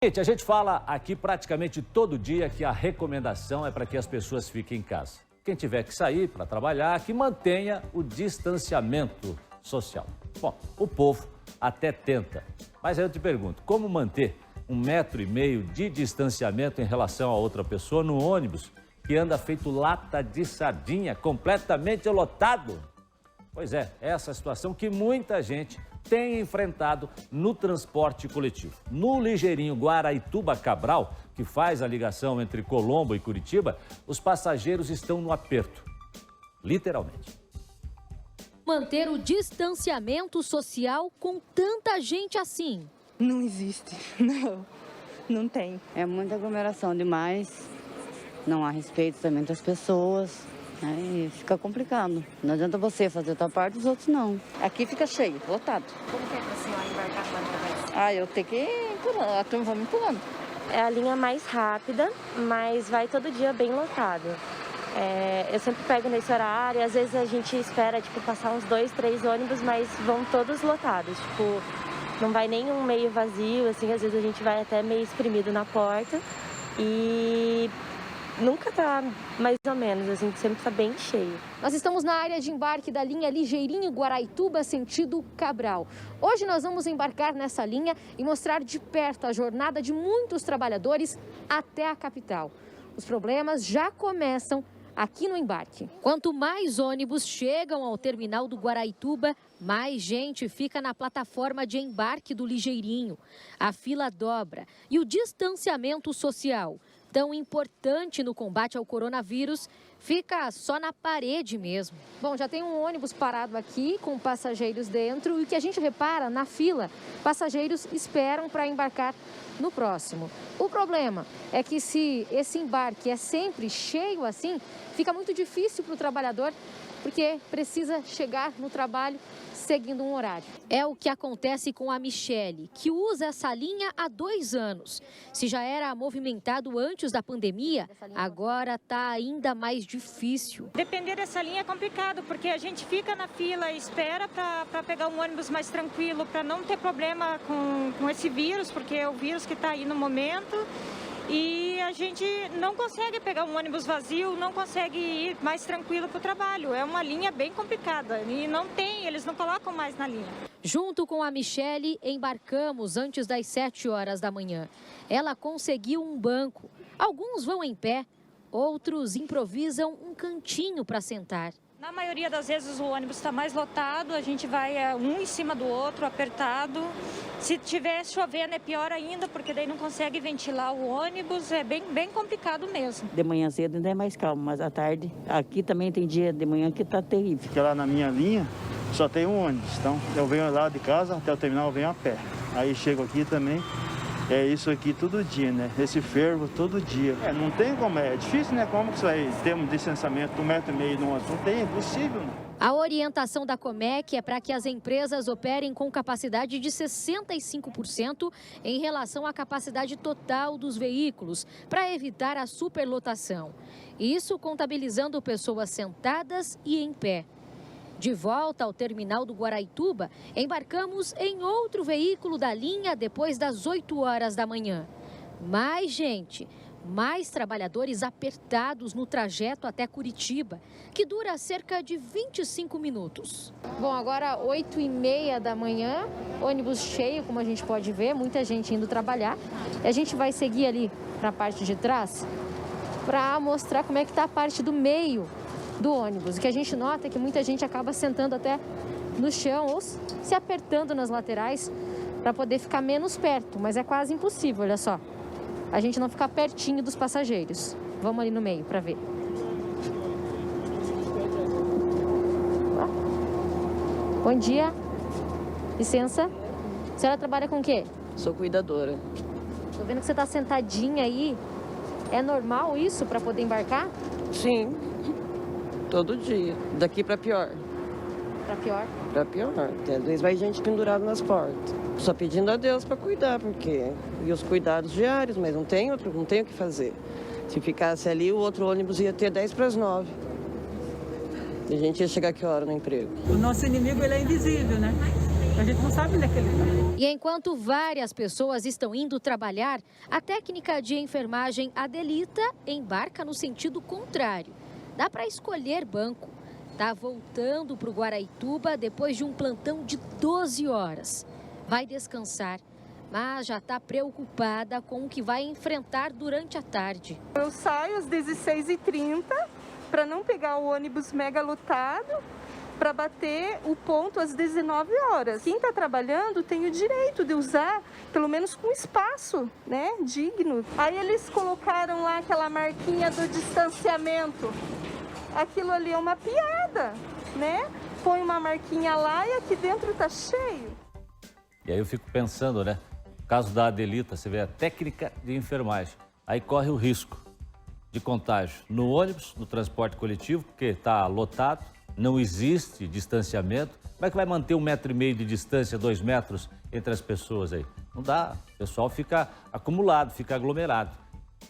A gente fala aqui praticamente todo dia que a recomendação é para que as pessoas fiquem em casa. Quem tiver que sair para trabalhar, que mantenha o distanciamento social. Bom, o povo até tenta, mas aí eu te pergunto, como manter 1,5 metro de distanciamento em relação a outra pessoa no ônibus que anda feito lata de sardinha, completamente lotado? Pois é, essa situação que muita gente tem enfrentado no transporte coletivo. No ligeirinho Guaraituba-Cabral, que faz a ligação entre Colombo e Curitiba, os passageiros estão no aperto, literalmente. Manter o distanciamento social com tanta gente assim? Não existe, não tem. É muita aglomeração demais, não há respeito também das pessoas. Aí fica complicado. Não adianta você fazer a tua parte, os outros não. Aqui fica cheio, lotado. Como que é pra senhora embarcar quando vai? Eu tenho que ir empurrando, a turma vai me empurrando. É a linha mais rápida, mas vai todo dia bem lotado. Eu sempre pego nesse horário, às vezes a gente espera passar uns 2, 3 ônibus, mas vão todos lotados. Não vai nenhum meio vazio, assim, às vezes a gente vai até meio espremido na porta. E nunca tá mais ou menos, assim, sempre tá bem cheio. Nós estamos na área de embarque da linha Ligeirinho Guaraituba, sentido Cabral. Hoje nós vamos embarcar nessa linha e mostrar de perto a jornada de muitos trabalhadores até a capital. Os problemas já começam aqui no embarque. Quanto mais ônibus chegam ao terminal do Guaraituba, mais gente fica na plataforma de embarque do Ligeirinho. A fila dobra e o distanciamento social, tão importante no combate ao coronavírus, fica só na parede mesmo. Bom, já tem um ônibus parado aqui com passageiros dentro e o que a gente repara na fila, passageiros esperam para embarcar no próximo. O problema é que se esse embarque é sempre cheio assim, fica muito difícil para o trabalhador porque precisa chegar no trabalho seguindo um horário. É o que acontece com a Michele, que usa essa linha há 2 anos. Se já era movimentado antes da pandemia, agora está ainda mais difícil. Depender dessa linha é complicado, porque a gente fica na fila e espera para pegar um ônibus mais tranquilo, para não ter problema com esse vírus, porque é o vírus que está aí no momento. E a gente não consegue pegar um ônibus vazio, não consegue ir mais tranquilo para o trabalho. É uma linha bem complicada e eles não colocam mais na linha. Junto com a Michele, embarcamos antes das 7 horas da manhã. Ela conseguiu um banco. Alguns vão em pé, outros improvisam um cantinho para sentar. Na maioria das vezes o ônibus está mais lotado, a gente vai um em cima do outro, apertado. Se tiver chovendo é pior ainda, porque daí não consegue ventilar o ônibus, é bem complicado mesmo. De manhã cedo ainda é mais calmo, mas à tarde, aqui também tem dia de manhã que tá terrível. Porque lá na minha linha só tem um ônibus, então eu venho lá de casa até o terminal, eu venho a pé. Aí chego aqui também. É isso aqui todo dia, né? Esse fervo todo dia. Não tem como, é difícil, né? Como que você vai ter um distanciamento de 1,5 metro no assunto? É impossível, né? A orientação da Comec é para que as empresas operem com capacidade de 65% em relação à capacidade total dos veículos, para evitar a superlotação. Isso contabilizando pessoas sentadas e em pé. De volta ao terminal do Guaraituba, embarcamos em outro veículo da linha depois das 8 horas da manhã. Mais gente, mais trabalhadores apertados no trajeto até Curitiba, que dura cerca de 25 minutos. Bom, agora 8h30 da manhã, ônibus cheio, como a gente pode ver, muita gente indo trabalhar. E a gente vai seguir ali para a parte de trás para mostrar como é que está a parte do meio do ônibus. O que a gente nota é que muita gente acaba sentando até no chão ou se apertando nas laterais para poder ficar menos perto, mas é quase impossível, olha só. A gente não ficar pertinho dos passageiros. Vamos ali no meio para ver. Bom dia. Licença. A senhora trabalha com o quê? Sou cuidadora. Tô vendo que você está sentadinha aí. É normal isso para poder embarcar? Sim. Todo dia, daqui para pior. Para pior? Para pior. Às vezes vai gente pendurada nas portas. Só pedindo a Deus para cuidar, porque e os cuidados diários, mas não tem o que fazer. Se ficasse ali, o outro ônibus ia ter 10:50. E a gente ia chegar que hora no emprego? O nosso inimigo, ele é invisível, né? A gente não sabe onde é que ele está. E enquanto várias pessoas estão indo trabalhar, a técnica de enfermagem Adelita embarca no sentido contrário. Dá para escolher banco. Está voltando para o Guaraituba depois de um plantão de 12 horas. Vai descansar, mas já está preocupada com o que vai enfrentar durante a tarde. Eu saio às 16h30 para não pegar o ônibus mega lotado, para bater o ponto às 19 horas. Quem está trabalhando tem o direito de usar, pelo menos com espaço, né, digno. Aí eles colocaram lá aquela marquinha do distanciamento. Aquilo ali é uma piada, né? Põe uma marquinha lá e aqui dentro tá cheio. E aí eu fico pensando, né? No caso da Adelita, você vê a técnica de enfermagem. Aí corre o risco de contágio no ônibus, no transporte coletivo, porque está lotado, não existe distanciamento. Como é que vai manter 1,5 metro de distância, 2 metros entre as pessoas aí? Não dá, o pessoal fica acumulado, fica aglomerado.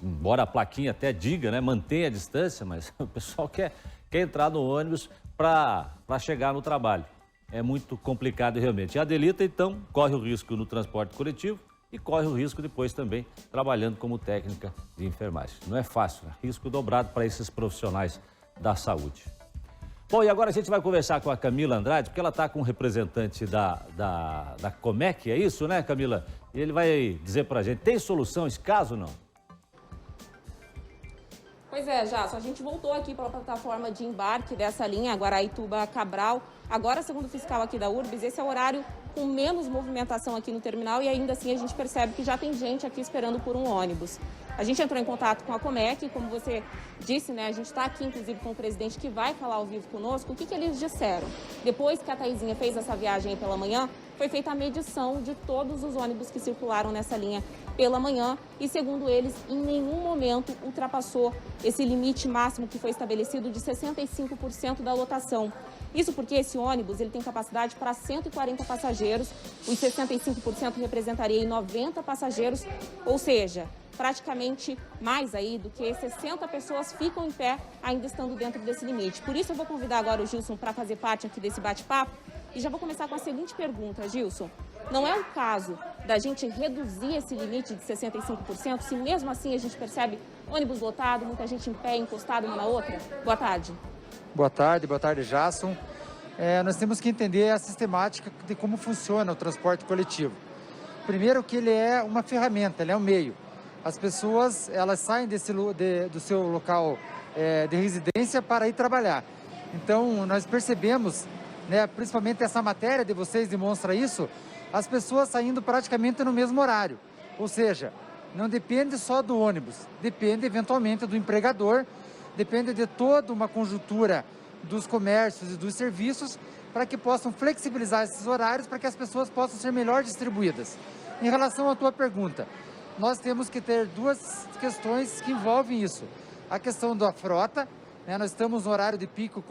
Embora a plaquinha até diga, né, mantenha a distância, mas o pessoal quer entrar no ônibus para chegar no trabalho. É muito complicado realmente. E a Adelita, então, corre o risco no transporte coletivo e corre o risco depois também trabalhando como técnica de enfermagem. Não é fácil, né? Risco dobrado para esses profissionais da saúde. Bom, e agora a gente vai conversar com a Camila Andrade, porque ela está com um representante da Comec, é isso, né, Camila? E ele vai dizer para a gente, tem solução esse caso ou não? Pois é, Jasso, a gente voltou aqui para a plataforma de embarque dessa linha Guaraituba-Cabral. Agora, segundo o fiscal aqui da URBS, esse é o horário com menos movimentação aqui no terminal e ainda assim a gente percebe que já tem gente aqui esperando por um ônibus. A gente entrou em contato com a Comec, como você disse, né? A gente está aqui, inclusive, com o presidente que vai falar ao vivo conosco. O que eles disseram? Depois que a Taizinha fez essa viagem aí pela manhã, foi feita a medição de todos os ônibus que circularam nessa linha pela manhã e, segundo eles, em nenhum momento ultrapassou esse limite máximo que foi estabelecido de 65% da lotação. Isso porque esse ônibus ele tem capacidade para 140 passageiros, os 65% representaria 90 passageiros, ou seja, praticamente mais aí do que 60 pessoas ficam em pé ainda estando dentro desse limite. Por isso eu vou convidar agora o Gilson para fazer parte aqui desse bate-papo e já vou começar com a seguinte pergunta, Gilson. Não é o caso da gente reduzir esse limite de 65%, se mesmo assim a gente percebe ônibus lotado, muita gente em pé, encostado uma na outra? Boa tarde. Boa tarde, Jasson. Nós temos que entender a sistemática de como funciona o transporte coletivo. Primeiro que ele é uma ferramenta, ele é um meio. As pessoas, elas saem do seu local de residência para ir trabalhar. Então, nós percebemos, né, principalmente essa matéria de vocês demonstra isso, as pessoas saindo praticamente no mesmo horário. Ou seja, não depende só do ônibus, depende eventualmente do empregador, depende de toda uma conjuntura dos comércios e dos serviços para que possam flexibilizar esses horários para que as pessoas possam ser melhor distribuídas. Em relação à tua pergunta, nós temos que ter duas questões que envolvem isso. A questão da frota, né? Nós estamos no horário de pico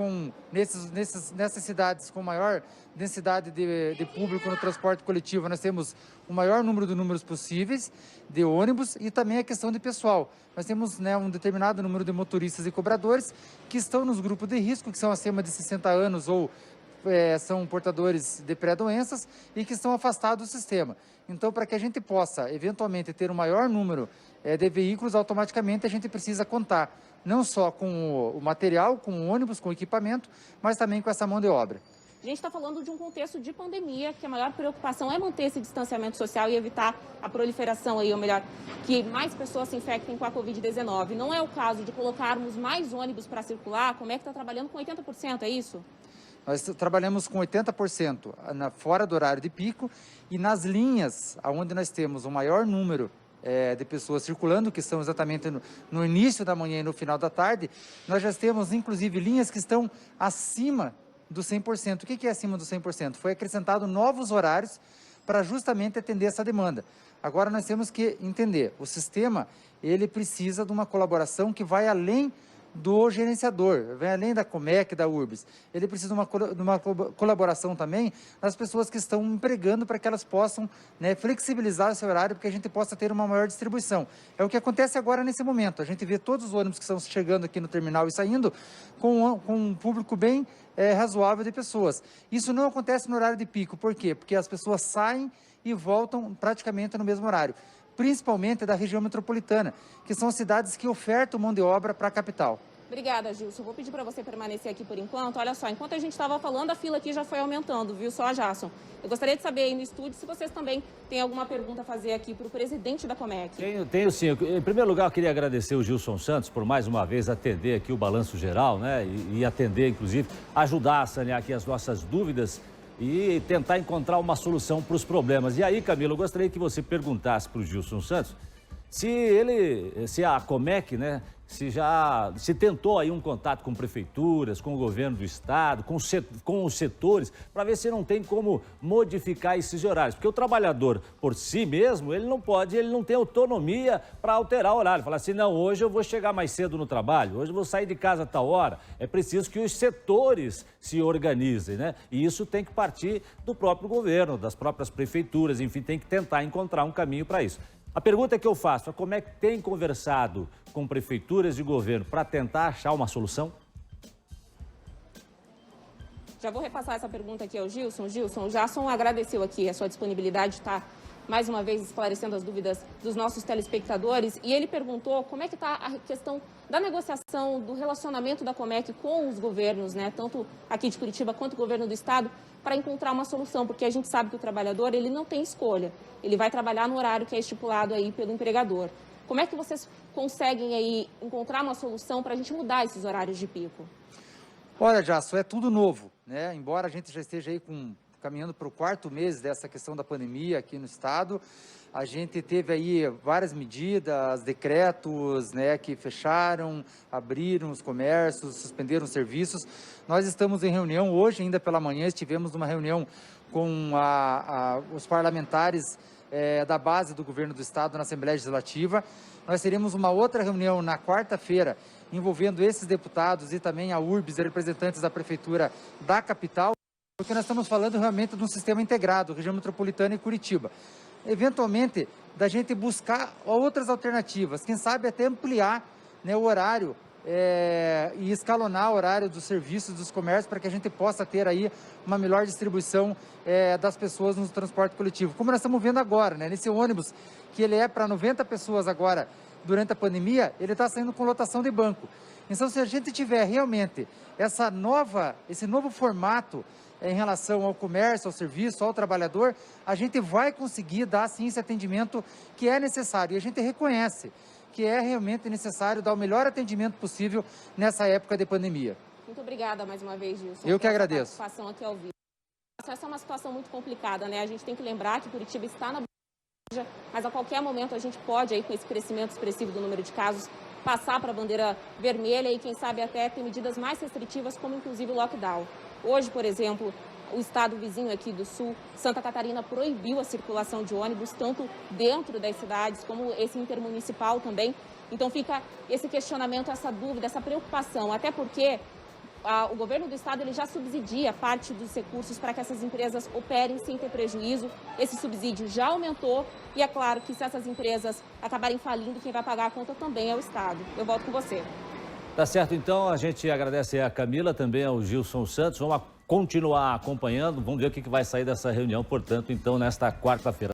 nessas cidades com maior densidade de público no transporte coletivo. Nós temos o maior número de números possíveis de ônibus e também a questão de pessoal. Nós temos, né, um determinado número de motoristas e cobradores que estão nos grupos de risco, que são acima de 60 anos ou são portadores de pré-doenças e que estão afastados do sistema. Então, para que a gente possa, eventualmente, ter um maior número de veículos, automaticamente a gente precisa contar não só com o material, com o ônibus, com o equipamento, mas também com essa mão de obra. A gente está falando de um contexto de pandemia, que a maior preocupação é manter esse distanciamento social e evitar a proliferação aí, ou melhor, que mais pessoas se infectem com a Covid-19. Não é o caso de colocarmos mais ônibus para circular? Como é que está trabalhando com 80%, é isso? Nós trabalhamos com 80% fora do horário de pico e nas linhas onde nós temos o maior número de pessoas circulando, que são exatamente no início da manhã e no final da tarde, nós já temos inclusive linhas que estão acima do 100%. O que é acima do 100%? Foi acrescentado novos horários para justamente atender essa demanda. Agora nós temos que entender, o sistema ele precisa de uma colaboração que vai além do gerenciador, vem além da Comec, da Urbis. Ele precisa de uma colaboração também das pessoas que estão empregando para que elas possam, né, flexibilizar o seu horário, para que a gente possa ter uma maior distribuição. É o que acontece agora nesse momento. A gente vê todos os ônibus que estão chegando aqui no terminal e saindo com um público bem razoável de pessoas. Isso não acontece no horário de pico. Por quê? Porque as pessoas saem e voltam praticamente no mesmo horário, principalmente da região metropolitana, que são cidades que ofertam mão de obra para a capital. Obrigada, Gilson. Vou pedir para você permanecer aqui por enquanto. Olha só, enquanto a gente estava falando, a fila aqui já foi aumentando, viu só, Jasson? Eu gostaria de saber aí no estúdio se vocês também têm alguma pergunta a fazer aqui para o presidente da Comec. Tenho sim. Em primeiro lugar, eu queria agradecer o Gilson Santos por mais uma vez atender aqui o Balanço Geral, né? E atender, inclusive, ajudar a sanear aqui as nossas dúvidas e tentar encontrar uma solução para os problemas. E aí, Camila, eu gostaria que você perguntasse para o Gilson Santos se a Comec, né, se tentou aí um contato com prefeituras, com o governo do estado, com os setores, para ver se não tem como modificar esses horários. Porque o trabalhador, por si mesmo, ele não tem autonomia para alterar o horário. Falar assim, não, hoje eu vou chegar mais cedo no trabalho, hoje eu vou sair de casa a tal hora. É preciso que os setores se organizem, né? E isso tem que partir do próprio governo, das próprias prefeituras, enfim, tem que tentar encontrar um caminho para isso. A pergunta que eu faço é como é que tem conversado com prefeituras e governo para tentar achar uma solução? Já vou repassar essa pergunta aqui ao Gilson. Gilson, o Jasson agradeceu aqui a sua disponibilidade de estar mais uma vez esclarecendo as dúvidas dos nossos telespectadores. E ele perguntou como é que está a questão da negociação, do relacionamento da Comec com os governos, né? Tanto aqui de Curitiba quanto o governo do estado, para encontrar uma solução, porque a gente sabe que o trabalhador ele não tem escolha. Ele vai trabalhar no horário que é estipulado aí pelo empregador. Como é que vocês conseguem aí encontrar uma solução para a gente mudar esses horários de pico? Olha, Jasso, é tudo novo, né? Embora a gente já esteja aí caminhando para o 4º mês dessa questão da pandemia aqui no estado, a gente teve aí várias medidas, decretos, né, que fecharam, abriram os comércios, suspenderam os serviços. Nós estamos em reunião hoje, ainda pela manhã, estivemos numa reunião com os parlamentares da base do governo do estado na Assembleia Legislativa. Nós teremos uma outra reunião na quarta-feira, envolvendo esses deputados e também a Urbis, representantes da prefeitura da capital, porque nós estamos falando realmente de um sistema integrado, região metropolitana e Curitiba. Eventualmente, da gente buscar outras alternativas, quem sabe até ampliar, né, o horário e escalonar o horário dos serviços, dos comércios, para que a gente possa ter aí uma melhor distribuição das pessoas no transporte coletivo. Como nós estamos vendo agora, né, nesse ônibus, que ele é para 90 pessoas agora, durante a pandemia, ele está saindo com lotação de banco. Então, se a gente tiver realmente esse novo formato em relação ao comércio, ao serviço, ao trabalhador, a gente vai conseguir dar, sim, esse atendimento que é necessário. E a gente reconhece que é realmente necessário dar o melhor atendimento possível nessa época de pandemia. Muito obrigada mais uma vez, Gilson. Eu que agradeço. Participação aqui ao vivo. Essa é uma situação muito complicada, né? A gente tem que lembrar que Curitiba está na bandeira, mas a qualquer momento a gente pode, aí, com esse crescimento expressivo do número de casos, passar para a bandeira vermelha e, quem sabe, até ter medidas mais restritivas, como inclusive o lockdown. Hoje, por exemplo, o estado vizinho aqui do sul, Santa Catarina, proibiu a circulação de ônibus, tanto dentro das cidades como esse intermunicipal também. Então fica esse questionamento, essa dúvida, essa preocupação, até porque o governo do estado ele já subsidia parte dos recursos para que essas empresas operem sem ter prejuízo. Esse subsídio já aumentou e é claro que se essas empresas acabarem falindo, quem vai pagar a conta também é o estado. Eu volto com você. Tá certo, então a gente agradece a Camila, também ao Gilson Santos. Vamos continuar acompanhando, vamos ver o que vai sair dessa reunião, portanto, então, nesta quarta-feira.